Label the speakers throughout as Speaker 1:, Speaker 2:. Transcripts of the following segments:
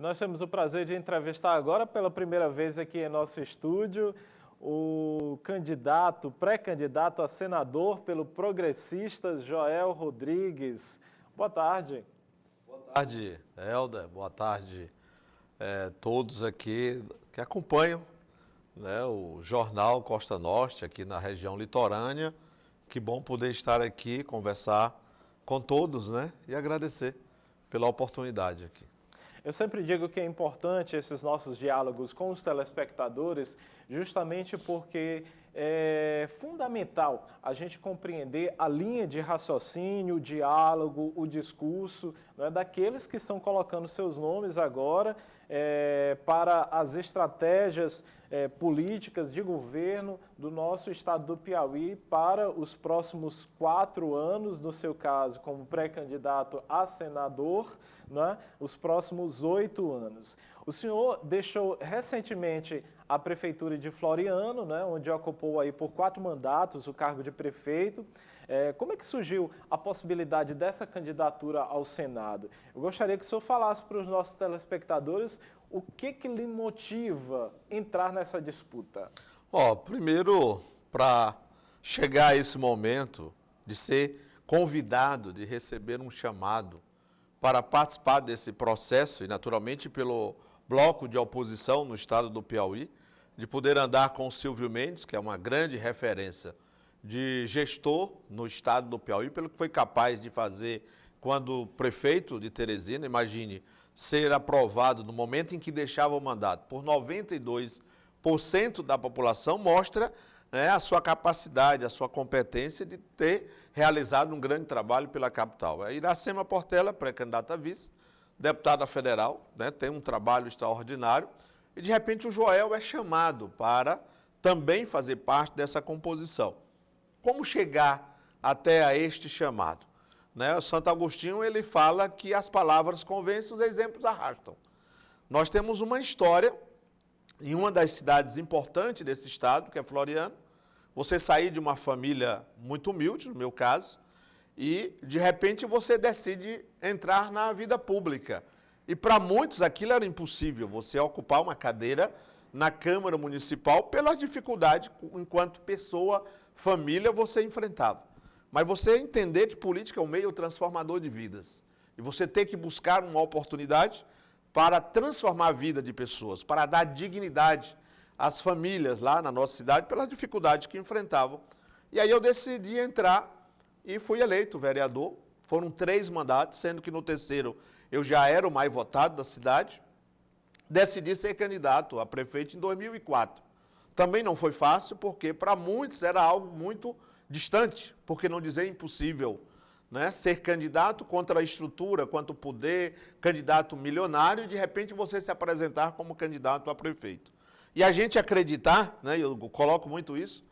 Speaker 1: Nós temos o prazer de entrevistar agora pela primeira vez aqui em nosso estúdio o pré-candidato a senador pelo Progressistas, Joel Rodrigues. Boa tarde.
Speaker 2: Boa tarde, Helder. Boa tarde todos aqui que acompanham, né, o Jornal Costa Norte aqui na região litorânea. Que bom poder estar aqui, conversar com todos, né, e agradecer pela oportunidade aqui.
Speaker 1: Eu sempre digo que é importante esses nossos diálogos com os telespectadores, justamente porque é fundamental a gente compreender a linha de raciocínio, o diálogo, o discurso, né, daqueles que estão colocando seus nomes agora para as estratégias políticas de governo do nosso estado do Piauí para os próximos 4 anos, no seu caso, como pré-candidato a senador, né, os próximos 8 anos. O senhor deixou recentemente a Prefeitura de Floriano, né, onde ocupou aí por 4 mandatos o cargo de prefeito. Como é que surgiu a possibilidade dessa candidatura ao Senado? Eu gostaria que o senhor falasse para os nossos telespectadores o que lhe motiva entrar nessa disputa.
Speaker 2: Primeiro, para chegar a esse momento de ser convidado, de receber um chamado para participar desse processo, e naturalmente pelo bloco de oposição no estado do Piauí, de poder andar com o Silvio Mendes, que é uma grande referência de gestor no estado do Piauí, pelo que foi capaz de fazer quando prefeito de Teresina, imagine, ser aprovado no momento em que deixava o mandato por 92% da população, mostra, né, a sua capacidade, a sua competência de ter realizado um grande trabalho pela capital. A Iracema Portela, pré-candidata a vice, deputada federal, né, tem um trabalho extraordinário, e de repente o Joel é chamado para também fazer parte dessa composição. Como chegar até a este chamado? Né, o Santo Agostinho ele fala que as palavras convencem, os exemplos arrastam. Nós temos uma história em uma das cidades importantes desse estado, que é Floriano. Você sair de uma família muito humilde, no meu caso, e de repente você decide entrar na vida pública. E para muitos aquilo era impossível, você ocupar uma cadeira na Câmara Municipal pela dificuldade enquanto pessoa, família, você enfrentava. Mas você entender que política é um meio transformador de vidas. E você tem que buscar uma oportunidade para transformar a vida de pessoas, para dar dignidade às famílias lá na nossa cidade, pelas dificuldades que enfrentavam. E aí eu decidi entrar e fui eleito vereador. Foram 3 mandatos, sendo que no terceiro eu já era o mais votado da cidade. Decidi ser candidato a prefeito em 2004. Também não foi fácil, porque para muitos era algo muito distante, porque não dizer impossível, né? Ser candidato contra a estrutura, quanto poder, candidato milionário, e de repente você se apresentar como candidato a prefeito. E a gente acreditar, né, eu coloco muito isso,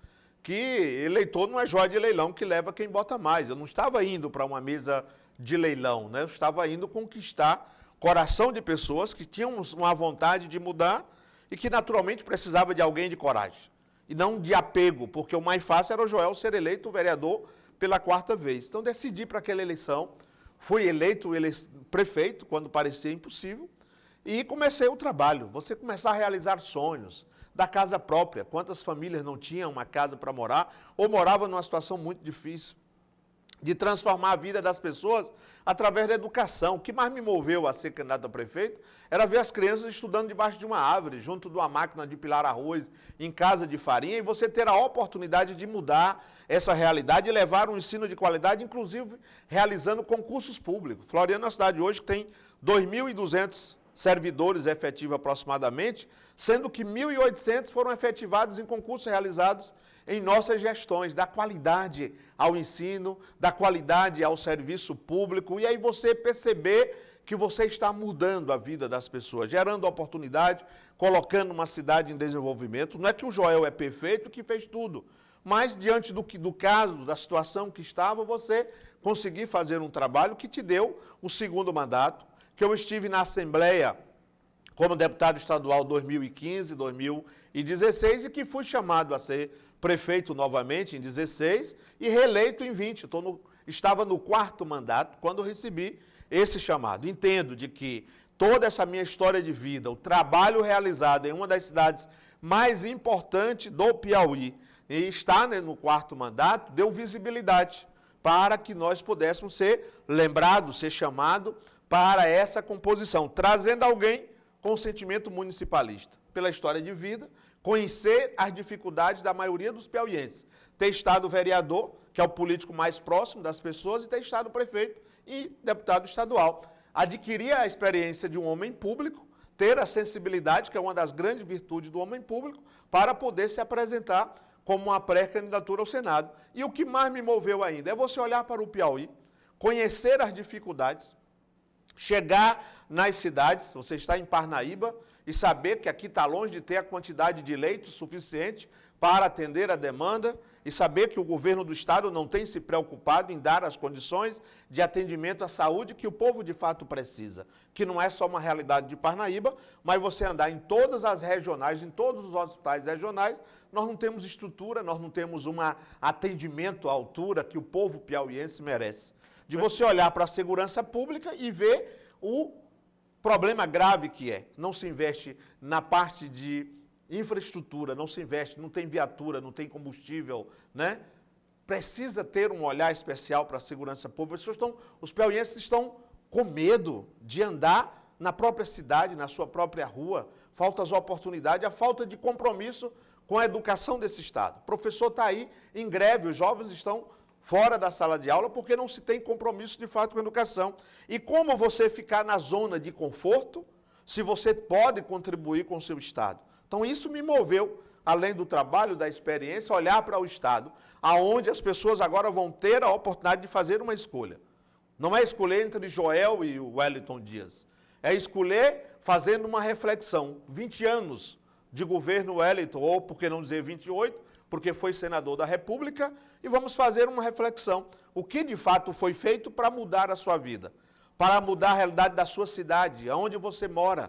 Speaker 2: que eleitor não é joia de leilão que leva quem bota mais. Eu não estava indo para uma mesa de leilão, né? Eu estava indo conquistar coração de pessoas que tinham uma vontade de mudar e que naturalmente precisava de alguém de coragem. E não de apego, porque o mais fácil era o Joel ser eleito vereador pela 4ª vez. Então decidi para aquela eleição, fui eleito prefeito quando parecia impossível e comecei o trabalho. Você começar a realizar sonhos da casa própria. Quantas famílias não tinham uma casa para morar ou moravam numa situação muito difícil? De transformar a vida das pessoas através da educação. O que mais me moveu a ser candidato a prefeito era ver as crianças estudando debaixo de uma árvore, junto de uma máquina de pilar arroz, em casa de farinha, e você ter a oportunidade de mudar essa realidade e levar um ensino de qualidade, inclusive realizando concursos públicos. Floriano é uma cidade hoje que tem 2.200 servidores efetivos aproximadamente, sendo que 1.800 foram efetivados em concursos realizados em nossas gestões, da qualidade ao ensino, da qualidade ao serviço público, e aí você perceber que você está mudando a vida das pessoas, gerando oportunidade, colocando uma cidade em desenvolvimento. Não é que o Joel é perfeito, que fez tudo, mas diante do caso, da situação que estava, você conseguir fazer um trabalho que te deu o 2º mandato, que eu estive na Assembleia como deputado estadual 2015, 2016 e que fui chamado a ser prefeito novamente em 16 e reeleito em 20. Estava no 4º mandato quando recebi esse chamado. Entendo de que toda essa minha história de vida, o trabalho realizado em uma das cidades mais importantes do Piauí, e estar, né, no 4º mandato, deu visibilidade para que nós pudéssemos ser lembrados, ser chamados para essa composição, trazendo alguém com sentimento municipalista, pela história de vida, conhecer as dificuldades da maioria dos piauienses, ter estado vereador, que é o político mais próximo das pessoas, e ter estado prefeito e deputado estadual. Adquirir a experiência de um homem público, ter a sensibilidade, que é uma das grandes virtudes do homem público, para poder se apresentar como uma pré-candidatura ao Senado. E o que mais me moveu ainda é você olhar para o Piauí, conhecer as dificuldades, chegar nas cidades, você está em Parnaíba, e saber que aqui está longe de ter a quantidade de leitos suficiente para atender a demanda, e saber que o governo do estado não tem se preocupado em dar as condições de atendimento à saúde que o povo de fato precisa, que não é só uma realidade de Parnaíba, mas você andar em todas as regionais, em todos os hospitais regionais, nós não temos estrutura, nós não temos um atendimento à altura que o povo piauiense merece. De você olhar para a segurança pública e ver o problema grave que é. Não se investe na parte de infraestrutura, não se investe, não tem viatura, não tem combustível, né? Precisa ter um olhar especial para a segurança pública. Os piauienses estão com medo de andar na própria cidade, na sua própria rua. Falta as oportunidades, a falta de compromisso com a educação desse estado. O professor está aí em greve, os jovens estão fora da sala de aula porque não se tem compromisso de fato com a educação. E como você ficar na zona de conforto se você pode contribuir com o seu estado? Então isso me moveu, além do trabalho, da experiência, olhar para o estado, aonde as pessoas agora vão ter a oportunidade de fazer uma escolha. Não é escolher entre Joel e o Wellington Dias, é escolher fazendo uma reflexão. 20 anos de governo Wellington, ou por que não dizer 28, porque foi senador da República, e vamos fazer uma reflexão. O que de fato foi feito para mudar a sua vida, para mudar a realidade da sua cidade, aonde você mora.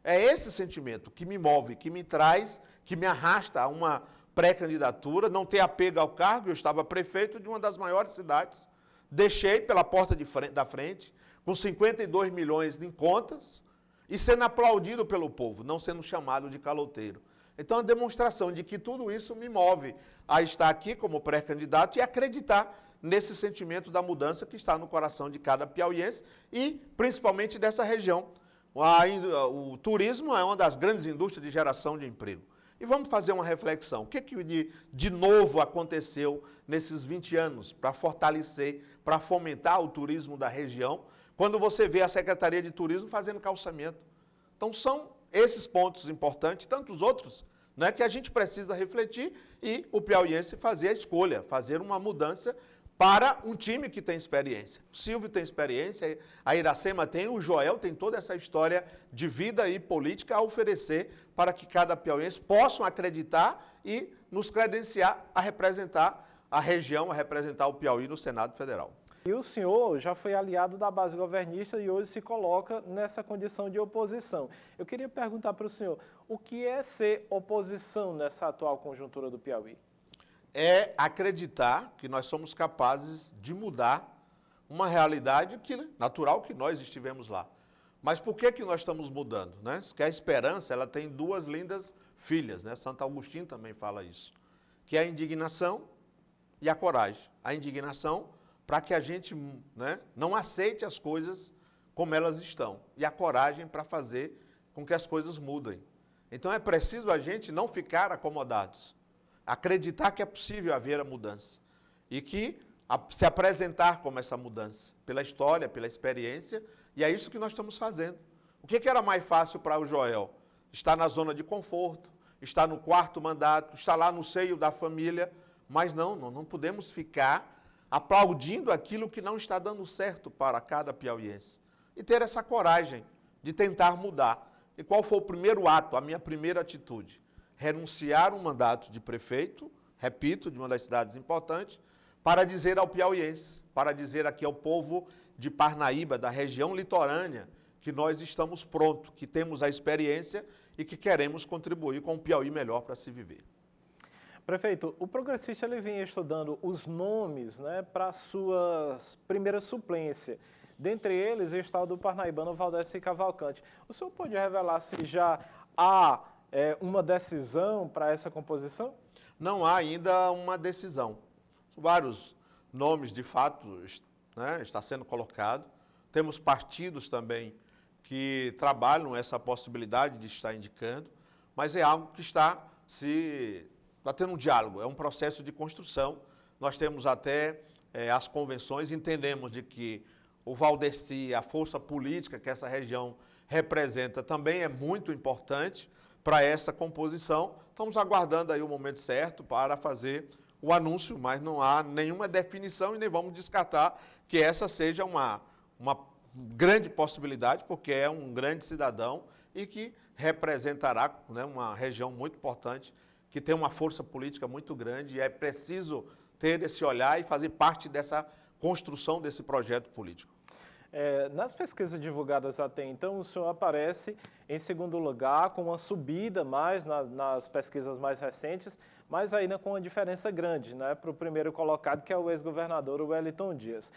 Speaker 2: É esse sentimento que me move, que me traz, que me arrasta a uma pré-candidatura, não ter apego ao cargo. Eu estava prefeito de uma das maiores cidades, deixei pela porta da frente, com 52 milhões em contas, e sendo aplaudido pelo povo, não sendo chamado de caloteiro. Então, a demonstração de que tudo isso me move a estar aqui como pré-candidato e acreditar nesse sentimento da mudança que está no coração de cada piauiense e, principalmente, dessa região. O turismo é uma das grandes indústrias de geração de emprego. E vamos fazer uma reflexão. O que de novo aconteceu nesses 20 anos para fortalecer, para fomentar o turismo da região, quando você vê a Secretaria de Turismo fazendo calçamento? Então, são esses pontos importantes, tantos outros, né, que a gente precisa refletir e o piauiense fazer a escolha, fazer uma mudança para um time que tem experiência. O Silvio tem experiência, a Iracema tem, o Joel tem toda essa história de vida e política a oferecer para que cada piauiense possa acreditar e nos credenciar a representar a região, a representar o Piauí no Senado Federal.
Speaker 1: E o senhor já foi aliado da base governista e hoje se coloca nessa condição de oposição. Eu queria perguntar para o senhor, o que é ser oposição nessa atual conjuntura do Piauí?
Speaker 2: É acreditar que nós somos capazes de mudar uma realidade natural que nós estivemos lá. Mas por que nós estamos mudando? Né? Que a esperança ela tem duas lindas filhas, né? Santo Agostinho também fala isso, que é a indignação e a coragem. A indignação para que a gente, né, não aceite as coisas como elas estão, e a coragem para fazer com que as coisas mudem. Então é preciso a gente não ficar acomodados, acreditar que é possível haver a mudança e que se apresentar como essa mudança, pela história, pela experiência, e é isso que nós estamos fazendo. O que era mais fácil para o Joel? Estar na zona de conforto, estar no 4º mandato, estar lá no seio da família, mas não podemos ficar aplaudindo aquilo que não está dando certo para cada piauiense. E ter essa coragem de tentar mudar. E qual foi o primeiro ato, a minha primeira atitude? Renunciar um mandato de prefeito, repito, de uma das cidades importantes, para dizer ao piauiense, para dizer aqui ao povo de Parnaíba, da região litorânea, que nós estamos prontos, que temos a experiência e que queremos contribuir com um Piauí melhor para se viver.
Speaker 1: Prefeito, o progressista ele vinha estudando os nomes, né, para a sua primeira suplência. Dentre eles está o do parnaibano Valdeci Cavalcante. O senhor pode revelar se já há uma decisão para essa composição?
Speaker 2: Não há ainda uma decisão. Vários nomes, de fato, né, está sendo colocado. Temos partidos também que trabalham essa possibilidade de estar indicando, mas é algo que está tendo um diálogo, é um processo de construção. Nós temos até as convenções, entendemos de que o Valdeci, a força política que essa região representa, também é muito importante para essa composição. Estamos aguardando aí o momento certo para fazer o anúncio, mas não há nenhuma definição e nem vamos descartar que essa seja uma grande possibilidade, porque é um grande cidadão e que representará, né, uma região muito importante, que tem uma força política muito grande e é preciso ter esse olhar e fazer parte dessa construção desse projeto político.
Speaker 1: Nas pesquisas divulgadas até então, o senhor aparece em segundo lugar, com uma subida mais nas pesquisas mais recentes, mas ainda com uma diferença grande, né, para o primeiro colocado, que é o ex-governador Wellington Dias.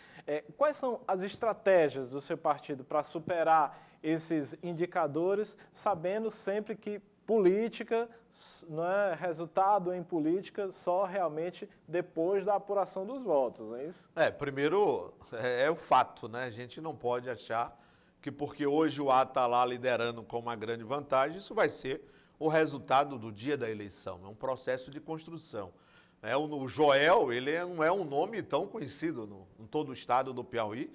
Speaker 1: Quais são as estratégias do seu partido para superar esses indicadores, sabendo sempre que política não é resultado em política só realmente depois da apuração dos votos, não é isso?
Speaker 2: Primeiro é o fato, né? A gente não pode achar que porque hoje o A está lá liderando com uma grande vantagem, isso vai ser o resultado do dia da eleição. É um processo de construção. O Joel, ele não é um nome tão conhecido em todo o estado do Piauí,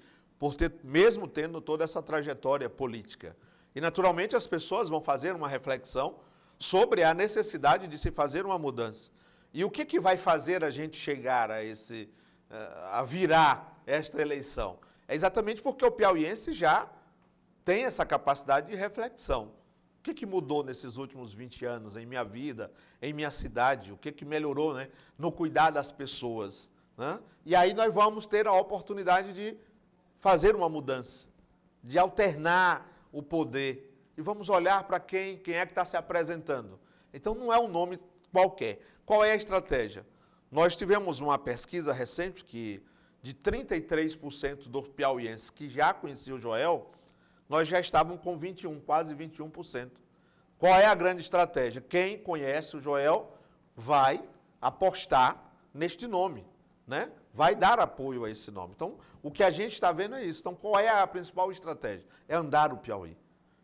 Speaker 2: mesmo tendo toda essa trajetória política. E, naturalmente, as pessoas vão fazer uma reflexão sobre a necessidade de se fazer uma mudança. E o que vai fazer a gente chegar a virar esta eleição? É exatamente porque o piauiense já tem essa capacidade de reflexão. O que mudou nesses últimos 20 anos em minha vida, em minha cidade? O que melhorou, né, no cuidar das pessoas? Né? E aí nós vamos ter a oportunidade de fazer uma mudança, de alternar o poder. E vamos olhar para quem é que está se apresentando. Então, não é um nome qualquer. Qual é a estratégia? Nós tivemos uma pesquisa recente que, de 33% dos piauienses que já conheciam o Joel, nós já estávamos com 21%, quase 21%. Qual é a grande estratégia? Quem conhece o Joel vai apostar neste nome, né? Vai dar apoio a esse nome. Então, o que a gente está vendo é isso. Então, qual é a principal estratégia? É andar o Piauí.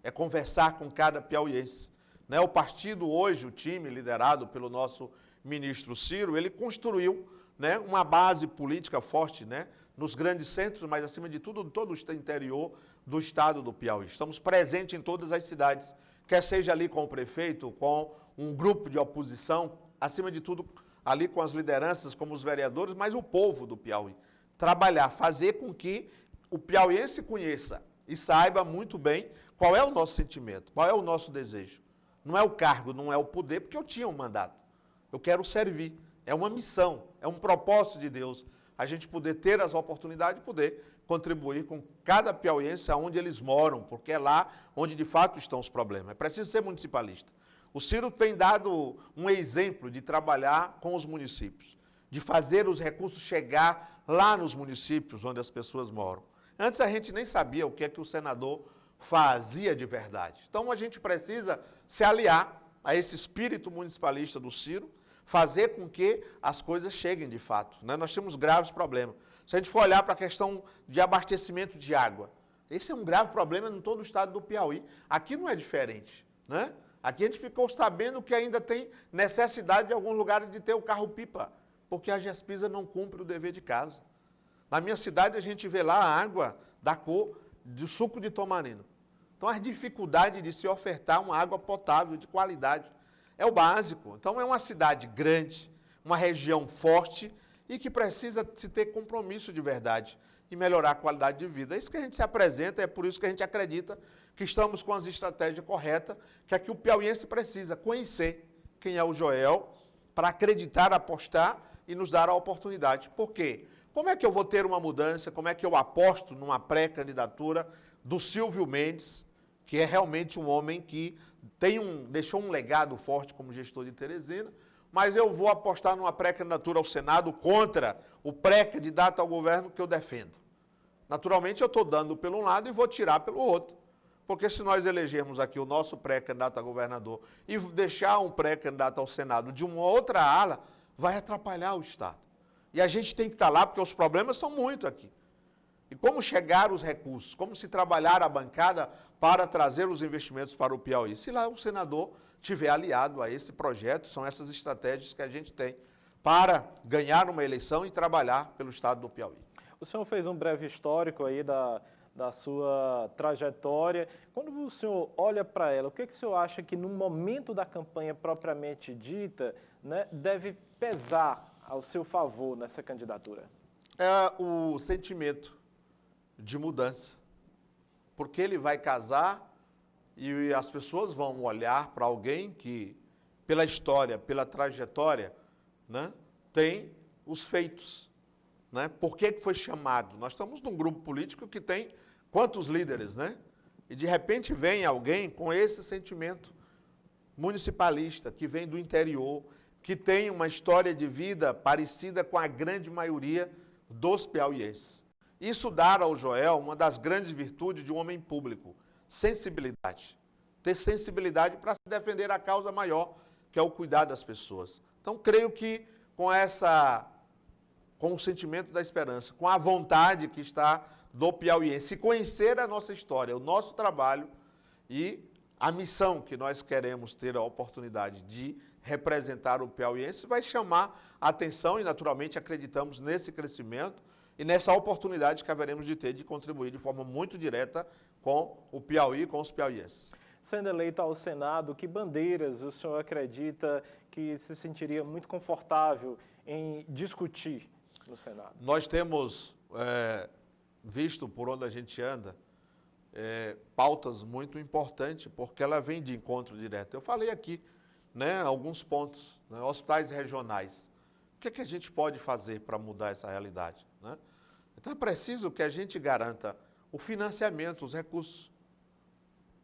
Speaker 2: É conversar com cada piauiense. Né? O partido hoje, o time liderado pelo nosso ministro Ciro, ele construiu, né, uma base política forte, né, nos grandes centros, mas acima de tudo, em todo o interior do estado do Piauí. Estamos presentes em todas as cidades, quer seja ali com o prefeito, com um grupo de oposição, acima de tudo, ali com as lideranças, como os vereadores, mas o povo do Piauí. Trabalhar, fazer com que o piauiense conheça e saiba muito bem qual é o nosso sentimento, qual é o nosso desejo. Não é o cargo, não é o poder, porque eu tinha um mandato. Eu quero servir. É uma missão, é um propósito de Deus. A gente poder ter as oportunidades de poder contribuir com cada piauiense aonde eles moram, porque é lá onde de fato estão os problemas. É preciso ser municipalista. O Ciro tem dado um exemplo de trabalhar com os municípios, de fazer os recursos chegar lá nos municípios onde as pessoas moram. Antes a gente nem sabia o que é que o senador fazia de verdade. Então a gente precisa se aliar a esse espírito municipalista do Ciro, fazer com que as coisas cheguem de fato. Né? Nós temos graves problemas. Se a gente for olhar para a questão de abastecimento de água, esse é um grave problema em todo o estado do Piauí. Aqui não é diferente, né? Aqui a gente ficou sabendo que ainda tem necessidade de alguns lugares de ter o carro-pipa, porque a Gespisa não cumpre o dever de casa. Na minha cidade a gente vê lá a água da cor do suco de tomarino. Então a dificuldade de se ofertar uma água potável de qualidade é o básico. Então é uma cidade grande, uma região forte e que precisa se ter compromisso de verdade e melhorar a qualidade de vida. É isso que a gente se apresenta, é por isso que a gente acredita que estamos com as estratégias corretas, que é que o piauiense precisa conhecer quem é o Joel, para acreditar, apostar e nos dar a oportunidade. Por quê? Como é que eu vou ter uma mudança, como é que eu aposto numa pré-candidatura do Silvio Mendes, que é realmente um homem que deixou um legado forte como gestor de Teresina, mas eu vou apostar numa pré-candidatura ao Senado contra o pré-candidato ao governo que eu defendo. Naturalmente, eu estou dando pelo um lado e vou tirar pelo outro. Porque se nós elegermos aqui o nosso pré-candidato a governador e deixar um pré-candidato ao Senado de uma outra ala, vai atrapalhar o Estado. E a gente tem que estar lá, porque os problemas são muito aqui. E como chegar os recursos, como se trabalhar a bancada para trazer os investimentos para o Piauí? Se lá o senador tiver aliado a esse projeto, são essas estratégias que a gente tem para ganhar uma eleição e trabalhar pelo Estado do Piauí.
Speaker 1: O senhor fez um breve histórico aí da sua trajetória. Quando o senhor olha para ela, o que o senhor acha que no momento da campanha propriamente dita, né, deve pesar ao seu favor nessa candidatura?
Speaker 2: É o sentimento de mudança, porque ele vai casar e as pessoas vão olhar para alguém que, pela história, pela trajetória, né, tem os feitos. Né? Por que foi chamado? Nós estamos num grupo político que tem quantos líderes, né? E de repente vem alguém com esse sentimento municipalista, que vem do interior, que tem uma história de vida parecida com a grande maioria dos piauienses. Isso dá ao Joel uma das grandes virtudes de um homem público, sensibilidade. Ter sensibilidade para se defender a causa maior, que é o cuidar das pessoas. Então, creio que com o sentimento da esperança, com a vontade que está do piauiense, conhecer a nossa história, o nosso trabalho e a missão que nós queremos ter a oportunidade de representar o piauiense, vai chamar a atenção e, naturalmente, acreditamos nesse crescimento e nessa oportunidade que haveremos de ter de contribuir de forma muito direta com o Piauí, com os piauienses.
Speaker 1: Sendo eleito ao Senado, que bandeiras o senhor acredita que se sentiria muito confortável em discutir no Senado?
Speaker 2: Nós temos visto por onde a gente anda pautas muito importantes, porque ela vem de encontro direto. Eu falei aqui, né, alguns pontos, né, hospitais regionais. O que a gente pode fazer para mudar essa realidade? Né? Então é preciso que a gente garanta o financiamento, os recursos.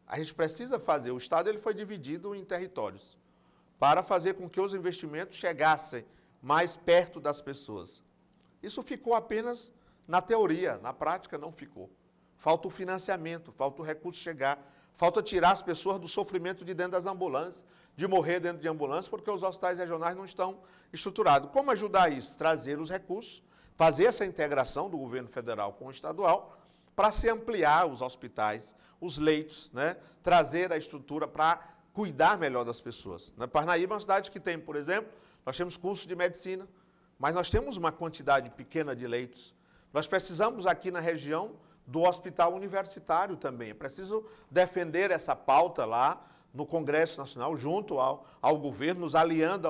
Speaker 2: A gente precisa fazer, o Estado ele foi dividido em territórios, para fazer com que os investimentos chegassem mais perto das pessoas. Isso ficou apenas na teoria, na prática não ficou. Falta o financiamento, falta o recurso chegar, falta tirar as pessoas do sofrimento de dentro das ambulâncias, de morrer dentro de ambulâncias, porque os hospitais regionais não estão estruturados. Como ajudar isso? Trazer os recursos, fazer essa integração do governo federal com o estadual, para se ampliar os hospitais, os leitos, né? Trazer a estrutura para cuidar melhor das pessoas. Parnaíba é uma cidade que tem, por exemplo, nós temos cursos de medicina, mas nós temos uma quantidade pequena de leitos. Nós precisamos aqui na região do hospital universitário também. É preciso defender essa pauta lá no Congresso Nacional, junto ao governo, nos aliando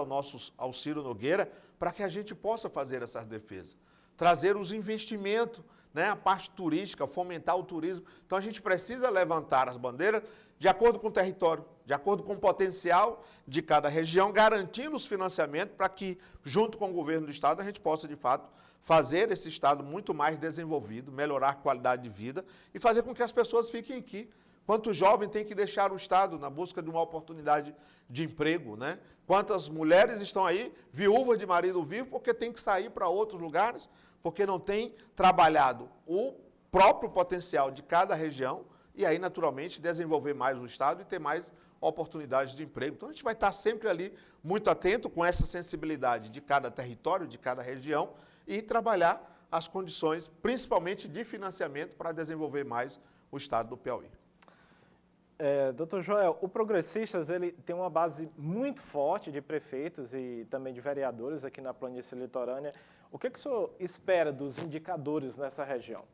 Speaker 2: ao Ciro Nogueira, para que a gente possa fazer essas defesas. Trazer os investimentos, né, a parte turística, fomentar o turismo. Então, a gente precisa levantar as bandeiras de acordo com o território, de acordo com o potencial de cada região, garantindo os financiamentos para que, junto com o governo do Estado, a gente possa, de fato, fazer esse Estado muito mais desenvolvido, melhorar a qualidade de vida e fazer com que as pessoas fiquem aqui. Quanto jovem tem que deixar o Estado na busca de uma oportunidade de emprego, né? Quantas mulheres estão aí, viúvas de marido vivo, porque tem que sair para outros lugares, porque não tem trabalhado o próprio potencial de cada região e aí, naturalmente, desenvolver mais o Estado e ter mais oportunidades de emprego. Então, a gente vai estar sempre ali muito atento com essa sensibilidade de cada território, de cada região e trabalhar as condições, principalmente de financiamento, para desenvolver mais o Estado do Piauí.
Speaker 1: Doutor Joel, o Progressistas ele tem uma base muito forte de prefeitos e também de vereadores aqui na planície litorânea. O que o senhor espera dos indicadores nessa região?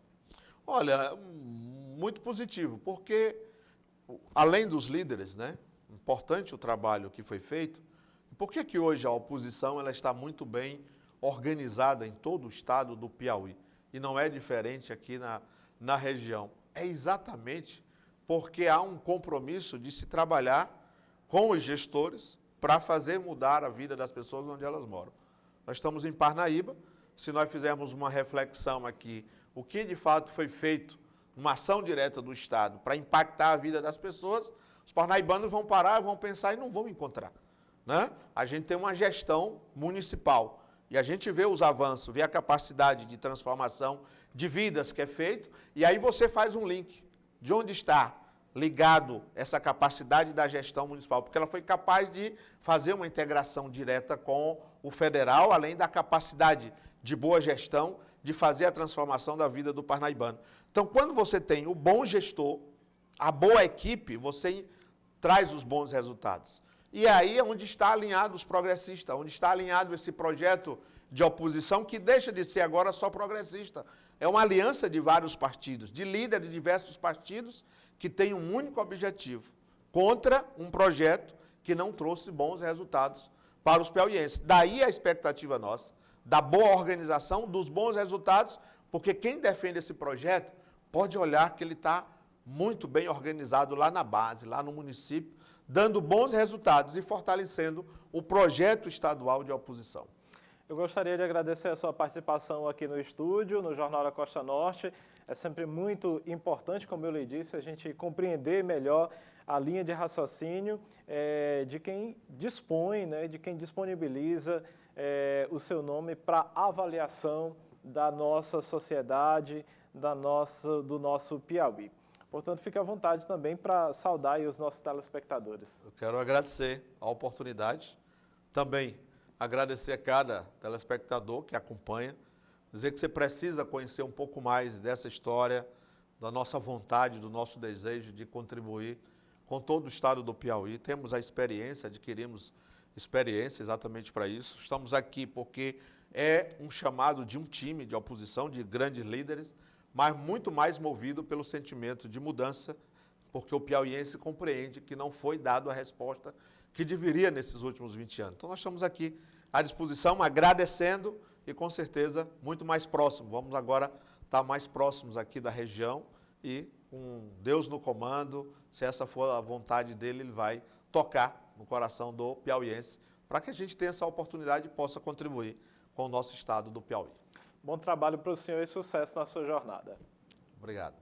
Speaker 2: Olha, muito positivo, porque além dos líderes, né, importante o trabalho que foi feito. Por que hoje a oposição ela está muito bem organizada em todo o estado do Piauí e não é diferente aqui na região? É exatamente porque há um compromisso de se trabalhar com os gestores para fazer mudar a vida das pessoas onde elas moram. Nós estamos em Parnaíba, se nós fizermos uma reflexão aqui, o que de fato foi feito, uma ação direta do Estado para impactar a vida das pessoas, os parnaibanos vão parar, vão pensar e não vão encontrar. Né? A gente tem uma gestão municipal e a gente vê os avanços, vê a capacidade de transformação de vidas que é feito, e aí você faz um link de onde está ligado essa capacidade da gestão municipal, porque ela foi capaz de fazer uma integração direta com o federal, além da capacidade de boa gestão, de fazer a transformação da vida do parnaibano. Então, quando você tem o bom gestor, a boa equipe, você traz os bons resultados. E aí é onde está alinhado os progressistas, onde está alinhado esse projeto de oposição que deixa de ser agora só progressista. É uma aliança de vários partidos, de líderes de diversos partidos que tem um único objetivo, contra um projeto que não trouxe bons resultados para os piauienses. Daí a expectativa nossa, da boa organização, dos bons resultados, porque quem defende esse projeto pode olhar que ele está muito bem organizado lá na base, lá no município, dando bons resultados e fortalecendo o projeto estadual de oposição.
Speaker 1: Eu gostaria de agradecer a sua participação aqui no estúdio, no Jornal da Costa Norte. É sempre muito importante, como eu lhe disse, a gente compreender melhor a linha de raciocínio de quem dispõe, né, de quem disponibiliza o seu nome para avaliação da nossa sociedade, do nosso Piauí. Portanto, fique à vontade também para saudar aí os nossos telespectadores.
Speaker 2: Eu quero agradecer a oportunidade, também agradecer a cada telespectador que acompanha, dizer que você precisa conhecer um pouco mais dessa história, da nossa vontade, do nosso desejo de contribuir com todo o estado do Piauí. Temos a experiência, adquirimos experiência exatamente para isso. Estamos aqui porque é um chamado de um time de oposição, de grandes líderes, mas muito mais movido pelo sentimento de mudança, porque o piauiense compreende que não foi dado a resposta que deveria nesses últimos 20 anos. Então nós estamos aqui à disposição, agradecendo e com certeza muito mais próximo. Vamos agora estar mais próximos aqui da região e com Deus no comando, se essa for a vontade dele, ele vai tocar no coração do piauiense para que a gente tenha essa oportunidade e possa contribuir com o nosso estado do Piauí.
Speaker 1: Bom trabalho para o senhor e sucesso na sua jornada.
Speaker 2: Obrigado.